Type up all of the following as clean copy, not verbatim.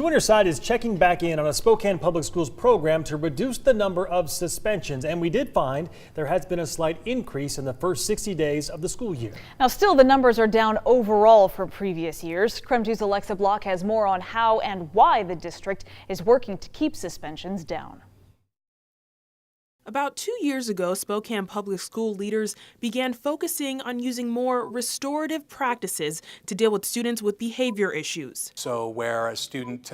Two on Your Side is checking back in on a Spokane Public Schools program to reduce the number of suspensions, and we did find there has been a slight increase in the first 60 days of the school year. Now, still, the numbers are down overall from previous years. KREM 2's Alexa Block has more on how and why the district is working to keep suspensions down. About 2 years ago, Spokane Public School leaders began focusing on using more restorative practices to deal with students with behavior issues. So where a student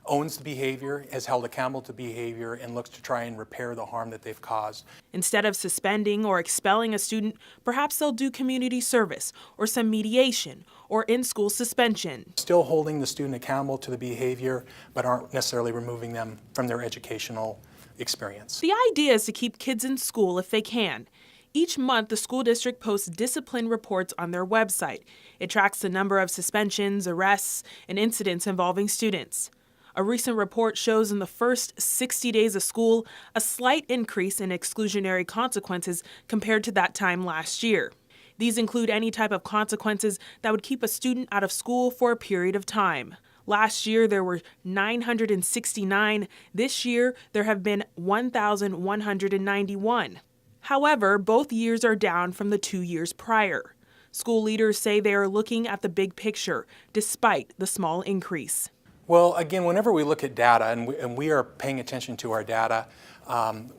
owns the behavior, is held accountable to behavior, and looks to try and repair the harm that they've caused. Instead of suspending or expelling a student, perhaps they'll do community service or some mediation or in-school suspension. Still holding the student accountable to the behavior, but aren't necessarily removing them from their educational experience. The idea is to keep kids in school if they can. Each month, the school district posts discipline reports on their website. It tracks the number of suspensions, arrests, and incidents involving students. A recent report shows in the first 60 days of school a slight increase in exclusionary consequences compared to that time last year. These include any type of consequences that would keep a student out of school for a period of time. Last year, there were 969. This year, there have been 1,191. However, both years are down from the 2 years prior. School leaders say they are looking at the big picture, despite the small increase. Well, again, whenever we look at data, and we are paying attention to our data,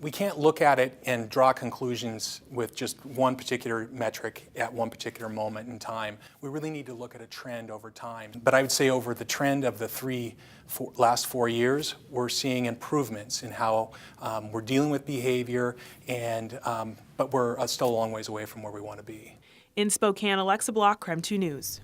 we can't look at it and draw conclusions with just one particular metric at one particular moment in time. We really need to look at a trend over time. But I would say over the trend of the last 4 years, we're seeing improvements in how we're dealing with behavior, but we're still a long ways away from where we want to be. In Spokane, Alexa Block, KREM 2 News.